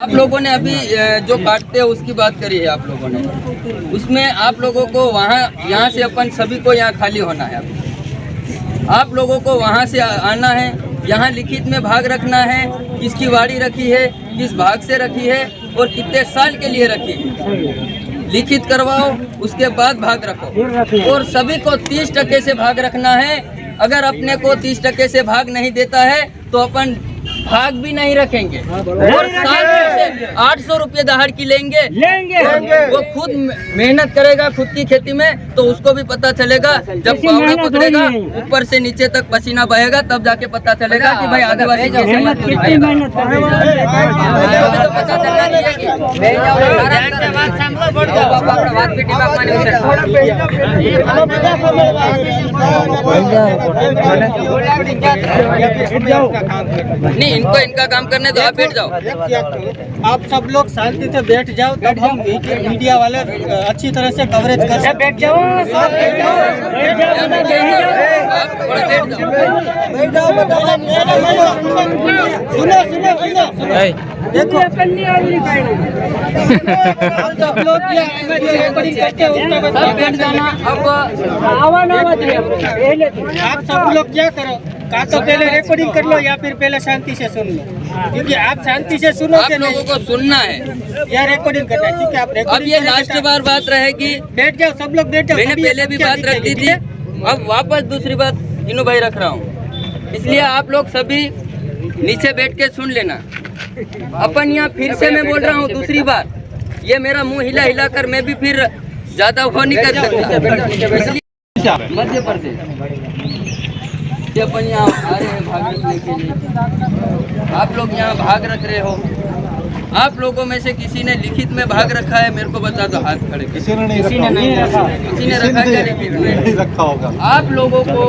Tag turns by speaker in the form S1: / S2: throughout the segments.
S1: आप लोगों ने अभी जो काटते हैं उसकी बात करी है आप लोगों ने, उसमें आप लोगों को यहाँ से अपन सभी को यहाँ खाली होना है। आप लोगों को वहाँ से आना है, यहाँ लिखित में भाग रखना है, किसकी वाड़ी रखी है, किस भाग से रखी है और कितने साल के लिए रखी है, लिखित करवाओ, उसके बाद भाग रखो। और सभी को 30% से भाग रखना है। अगर अपने को 30% से भाग नहीं देता है तो अपन भाग भी नहीं रखेंगे और साल से 800 रुपये दहाड़ की लेंगे। वो खुद मेहनत करेगा खुद की खेती में तो उसको भी पता चलेगा। जब पावड़ा पकड़ेगा ऊपर से नीचे तक पसीना बहेगा तब जाके पता चलेगा कि भाई आदिवासी कैसे मजदूरी नहीं, इनको इनका काम करने दो, आप बैठ जाओ।
S2: आप सब लोग शांति से बैठ जाओ, तब हम मीडिया वाले अच्छी तरह से कवरेज कर सकते। बैठ जाओ, सुनो सुनो सुनो, देखो सब लोग बैठ जाना। आप सब लोग क्या करो, का तो पहले रिकॉर्डिंग कर लो या फिर पहले शांति से सुन लो, क्योंकि आप शांति से सुनोगे।
S1: आप लोगों को सुनना है
S2: या रिकॉर्डिंग करना है, ठीक है। आप
S1: अब ये लास्ट बार बात रहेगी,
S2: बैठ जाओ सब लोग, बैठ जाओ।
S1: मैंने पहले भी बात रख दी थी, अब वापस दूसरी बात इनू भाई रख रहा हूँ, इसलिए आप लोग सभी नीचे बैठ के सुन लेना। अपन यहाँ फिर से मैं बोल रहा हूँ दूसरी बार, ये मेरा मुंह हिला हिला कर मैं भी फिर ज्यादा वो नहीं कर सकता। मध्य प्रदेश अपन यहाँ आ रहे हैं भाग रखने के लिए, आप लोग यहाँ भाग रख रहे हो। आप लोगों में से किसी ने लिखित में भाग रखा है, मेरे को बता दो हाथ खड़े।
S3: किसी ने नहीं
S1: रखा, किसी ने रखा है लिखित में
S3: रखा होगा।
S1: आप लोगों को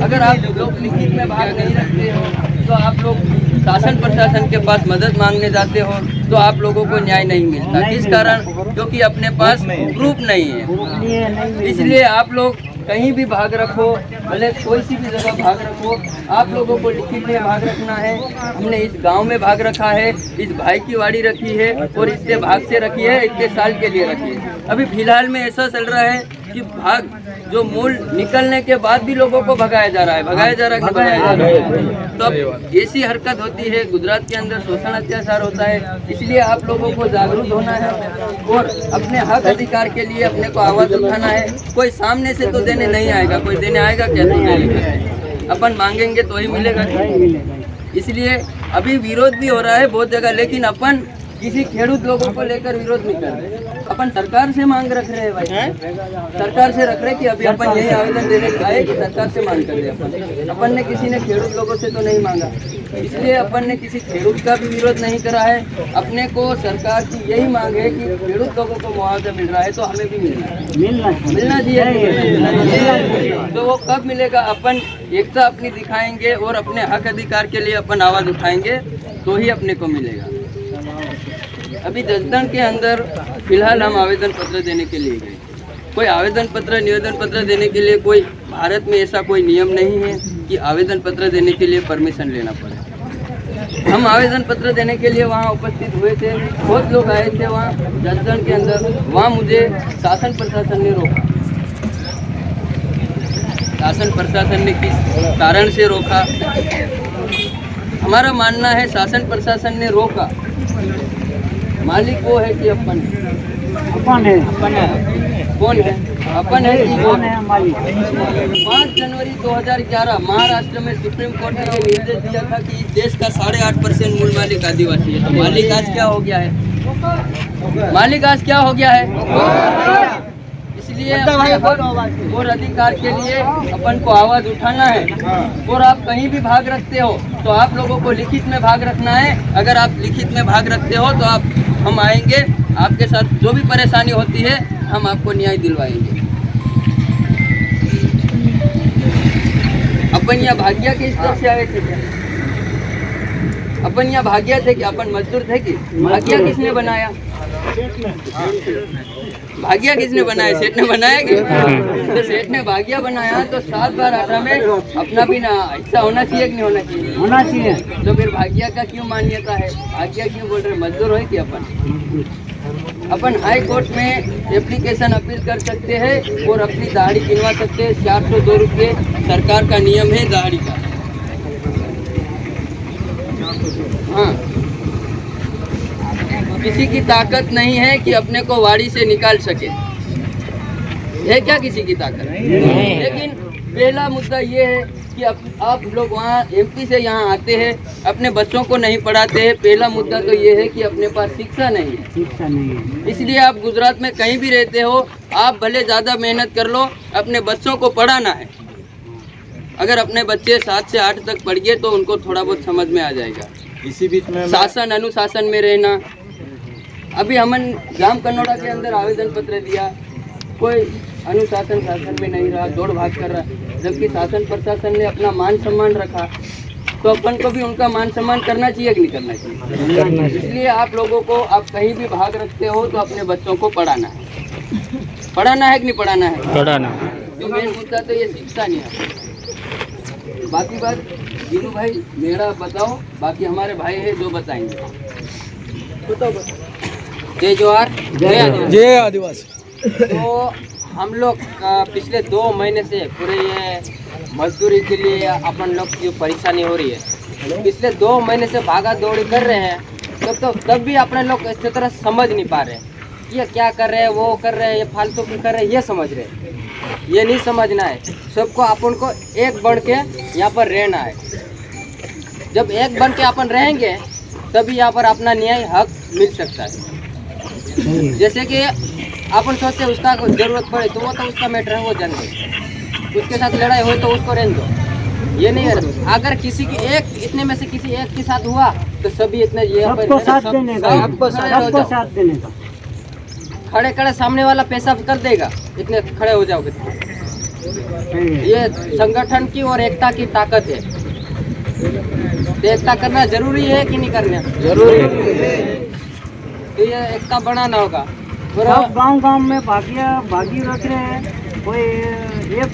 S1: अगर आप लोग लिखित में भाग नहीं रखते हो तो आप लोग शासन प्रशासन के पास मदद मांगने जाते हो तो आप लोगों को न्याय नहीं मिलता। किस कारण? क्योंकि अपने पास प्रूफ नहीं है। इसलिए आप लोग कहीं भी भाग रखो, भले कोई सी भी जगह भाग रखो, आप लोगों को लिखित में भाग रखना है। हमने इस गांव में भाग रखा है, इस भाई की वाड़ी रखी है और इतने भाग से रखी है, इतने साल के लिए रखी है। अभी फिलहाल में ऐसा चल रहा है कि भाग जो मूल निकलने के बाद भी लोगों को भगाया जा रहा है, भगाया जा रहा है। तो अब ऐसी हरकत होती है, गुजरात के अंदर शोषण अत्याचार होता है। इसलिए आप लोगों को जागरूक होना है और अपने हक अधिकार के लिए अपने को आवाज़ उठाना है। कोई सामने से तो देने नहीं आएगा, कोई देने आएगा क्या? तो देने अपन मांगेंगे तो ही मिलेगा। इसलिए अभी विरोध भी हो रहा है बहुत जगह, लेकिन अपन किसी खेडूत लोगों को लेकर विरोध नहीं कर रहे, अपन सरकार से मांग रख रहे हैं भाई। सरकार से रख रहे कि अभी अपन यही आवेदन देने आए कि सरकार से मांग कर रहे। अपन ने किसी ने खेडूत लोगों से तो नहीं मांगा, इसलिए अपन ने किसी खेडूत का भी विरोध नहीं करा है। अपने को सरकार की यही मांग है कि खेडूत लोगों को मुआवजा मिल रहा है तो हमें भी मिलना चाहिए। तो वो कब मिलेगा? अपन एकता अपनी दिखाएंगे और अपने हक अधिकार के लिए अपन आवाज़ उठाएंगे तो ही अपने को मिलेगा। अभी जसदण के अंदर फिलहाल हम आवेदन पत्र देने के लिए गए। कोई आवेदन पत्र निवेदन पत्र देने के लिए कोई भारत में ऐसा कोई नियम नहीं है कि आवेदन पत्र देने के लिए परमिशन लेना पड़े। हम आवेदन पत्र देने के लिए वहाँ उपस्थित हुए थे, बहुत लोग आए थे वहाँ जसदण के अंदर। वहाँ मुझे शासन प्रशासन ने रोका। शासन प्रशासन ने किस कारण से रोका? हमारा मानना है शासन प्रशासन ने रोका, मालिक वो है कि अपन है। कौन है? अपन है कि कौन है मालिक? 5 जनवरी 2011 महाराष्ट्र में सुप्रीम कोर्ट ने निर्देश दिया था कि इस देश का 8.5% मूल मालिक आदिवासी है। तो मालिक आज क्या हो गया है? मालिक आज क्या हो गया है? इसलिए और अधिकार के लिए अपन को आवाज़ उठाना है। और आप कहीं भी भाग रखते हो तो आप लोगों को लिखित में भाग रखना है। अगर आप लिखित में भाग रखते हो तो हम आएंगे, आपके साथ जो भी परेशानी होती है हम आपको न्याय दिलवाएंगे। अपन यहाँ भाग्य के स्तर से आए थे क्या? अपन यहाँ भाग्य थे कि अपन मजदूर थे कि भाग्य किसने बनाया? भाग्या किसने बनाया? सेठ ने बनाया कि? तो सेठ ने भाग्या बनाया तो 7 बार आटा में अपना भी ना हिस्सा होना चाहिए कि नहीं होना चाहिए?
S2: होना चाहिए।
S1: तो फिर भाग्या का क्यों मान्यता है? भाग्या क्यों बोल रहे? मजदूर है कि अपन हाई कोर्ट में एप्लीकेशन अपील कर सकते हैं और अपनी दाढ़ी गिनवा सकते हैं। 402 रुपये सरकार का नियम है दाढ़ी का। हाँ, किसी की ताकत नहीं है कि अपने को वाड़ी से निकाल सके, है क्या किसी की ताकत? लेकिन पहला मुद्दा ये है कि आप लोग वहाँ एमपी से यहाँ आते हैं, अपने बच्चों को नहीं पढ़ाते हैं। पहला मुद्दा तो ये है कि अपने पास शिक्षा नहीं है।
S2: शिक्षा नहीं है,
S1: इसलिए आप गुजरात में कहीं भी रहते हो, आप भले ज़्यादा मेहनत कर लो, अपने बच्चों को पढ़ाना है। अगर अपने बच्चे 7 से 8 तक पढ़ गए तो उनको थोड़ा बहुत समझ में आ जाएगा।
S3: इसी बीच में
S1: शासन अनुशासन में रहना। अभी हमन जाम कन्नौड़ा के अंदर आवेदन पत्र दिया, कोई अनुशासन शासन में नहीं रहा, दौड़ भाग कर रहा, जबकि शासन प्रशासन ने अपना मान सम्मान रखा। तो अपन को भी उनका मान सम्मान करना चाहिए कि नहीं करना चाहिए? इसलिए आप लोगों को, आप कहीं भी भाग रखते हो तो अपने बच्चों को पढ़ाना है। पढ़ाना है कि नहीं पढ़ाना है? पढ़ाना। तो मेन मुद्दा तो ये शिक्षा नहीं है। बाकी बात जीनू भाई मेरा बताओ, बाकी हमारे भाई है जो बताएंगे। जय जोहार,
S3: जय आदिवासी।
S4: तो हम लोग पिछले 2 महीने से पूरे ये मजदूरी के लिए अपन लोग की परेशानी हो रही है। पिछले 2 महीने से भागा दौड़ी कर रहे हैं, तब भी अपने लोग इस तरह समझ नहीं पा रहे ये क्या कर रहे हैं, वो कर रहे हैं, ये फालतू की कर रहे हैं, ये समझ रहे हैं। ये नहीं समझना है, सबको अपन को एक बन के यहाँ पर रहना है। जब एक बन के अपन रहेंगे तभी यहाँ पर अपना न्याय हक मिल सकता है। जैसे कि अपन सोचते हैं उसका जरूरत पड़े तो वो तो उसका मैटर है, वो जान दो, उसके साथ लड़ाई हो तो उसको रहने दो। ये नहीं है, अगर किसी की एक इतने में से किसी एक के साथ हुआ तो सभी इतने ये
S2: सबको साथ देने का,
S4: खड़े खड़े सामने वाला पैसा कर देगा, इतने खड़े हो जाओगे तो। ये संगठन की और एकता की ताकत है। तो एकता करना जरूरी है कि नहीं करना जरूरी है? तो ये एकता बनाना होगा।
S2: सब गांव में भागी रख रहे हैं। कोई एक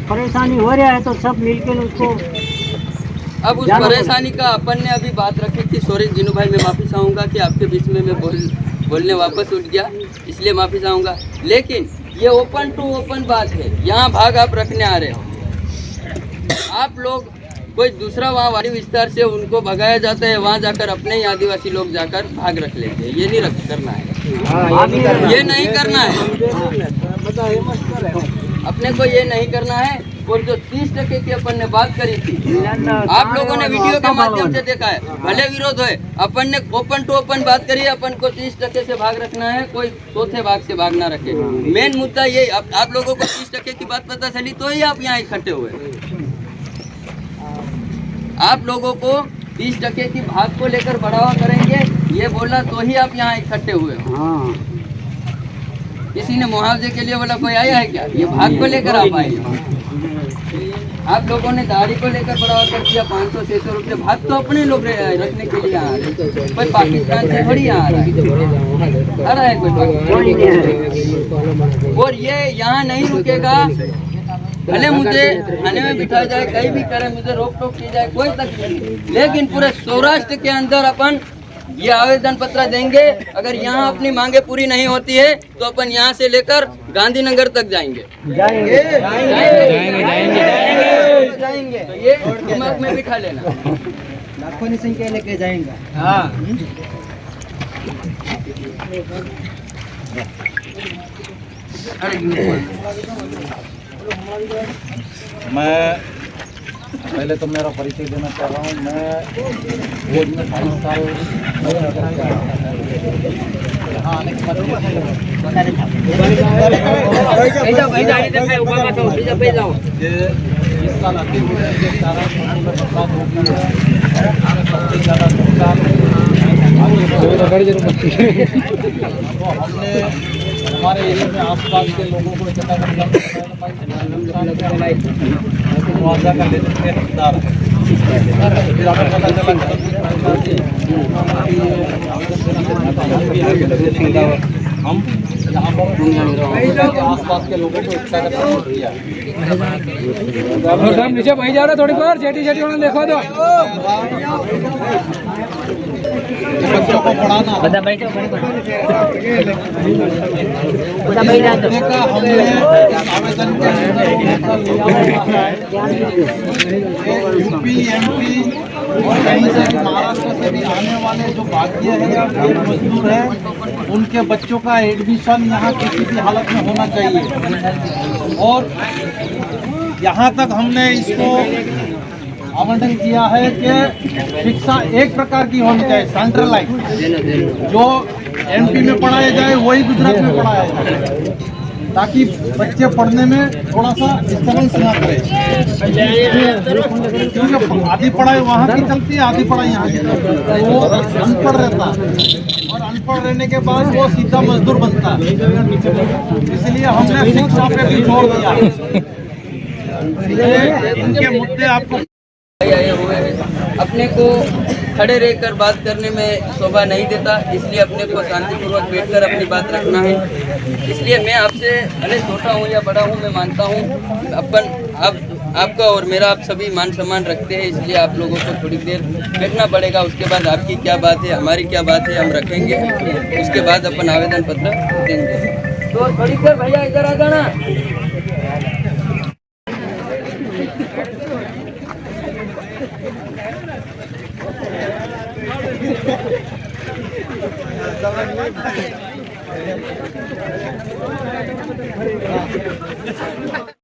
S2: परेशानी हो रहा है तो सब मिलकर उसको।
S1: अब उस परेशानी का अपन ने अभी बात रखी थी। सॉरी जीनू भाई, मैं माफ़ी चाहूँगा कि आपके बीच में मैं बोलने वापस उठ गया, इसलिए माफ़ी चाहूँगा। लेकिन ये ओपन टू ओपन बात है, यहाँ भाग आप रखने आ रहे हो। आप लोग कोई दूसरा वहाँ वाड़ी विस्तार से उनको भगाया जाता है, वहाँ जाकर अपने ही आदिवासी लोग जाकर भाग रख लेते हैं। ये नहीं करना है, ये नहीं करना है, अपने को ये नहीं करना है। और जो 30% की अपन ने बात करी थी, आप लोगों ने वीडियो के माध्यम से देखा है, भले विरोध है, अपन ने ओपन टू ओपन बात करी। अपन को 30% से भाग रखना है, कोई चौथे भाग से भाग ना रखे। मेन मुद्दा ये, आप लोगों को 30% की बात पता चली तो ही आप यहाँ इकट्ठे हुए। आप लोगों को 30% की भाग को लेकर बढ़ावा करेंगे, ये बोला तो ही आप यहाँ इकट्ठे हुए हो। किसी ने मुआवजे के लिए बोला कोई आया है क्या? ये भाग को लेकर आप आए। आप लोगों ने दाढ़ी को लेकर बढ़ावा कर दिया, 500-600 रुपये। भाग तो अपने लोग रखने के लिए आ रहे, कोई पाकिस्तान से थोड़ी आ रहा है कोई पाकिस्तान। और ये यहाँ नहीं रुकेगा, भले मुझे थाने में बिठाया जाए, कहीं भी करे, मुझे रोक टोक की जाए, कोई तकलीफ नहीं। लेकिन पूरे सौराष्ट्र के अंदर अपन ये आवेदन पत्र देंगे। अगर यहाँ अपनी मांगे पूरी नहीं होती है तो अपन यहाँ से लेकर गांधीनगर तक जाएंगे। तो ये दिमाग में बिठा लेना।
S2: लाखों की संख्या लेके जाएंगे।
S1: हाँ,
S3: मैं पहले तो मेरा परिचय देना चाह रहा हूँ। मैं बोर्ड में 22 साल यहाँ आने के बाद 20 साल आते हुए के कारण बर्बाद हो गई है। सबसे ज़्यादा नुकसान हमने हमारे एरिया में आसपास के लोगों को इकट्ठा मुआवजा का लेने के हकदार है। फिर हमें पता चला हम यहाँ पर आसपास के लोगों को एकता का सपोर्ट दिया।
S5: नीचे वही जा रहा थोड़ी बार जेटी जेटी उन्होंने देखो तो
S3: बच्चों को पढ़ाना का हमने आवेदन यूपी एमपी और कहीं से महाराष्ट्र से भी आने वाले जो भारतीय है मजदूर है उनके बच्चों का एडमिशन यहाँ किसी भी हालत में होना चाहिए। और यहाँ तक हमने इसको आवंटन किया है कि शिक्षा एक प्रकार की होनी चाहिए, सेंट्रलाइज। जो एमपी में पढ़ाया जाए वही गुजरात में पढ़ाया जाए, ताकि बच्चे पढ़ने में थोड़ा सा डिस्टर्बेंस ना करे। क्योंकि आधी पढ़ाई वहाँ की चलती है, आधी पढ़ाई यहाँ की चलती है। वो अनपढ़ रहता है और अनपढ़ रहने के बाद वो सीधा मजदूर बनता है। इसलिए हमने शिक्षा पे भी जोर दिया। इनके मुद्दे आपको
S1: आए हुए हैं, अपने को खड़े रहकर बात करने में शोभा नहीं देता, इसलिए अपने को शांतिपूर्वक बैठकर अपनी बात रखना है। इसलिए मैं आपसे भले छोटा हूँ या बड़ा हूँ, मैं मानता हूँ आपका और मेरा आप सभी मान सम्मान रखते हैं, इसलिए आप लोगों को थोड़ी देर बैठना पड़ेगा। उसके बाद आपकी क्या बात है, हमारी क्या बात है, हम रखेंगे। उसके बाद अपन आवेदन पत्र देंगे। तो थोड़ी देर भैया इधर आ जाना।
S3: Gracias.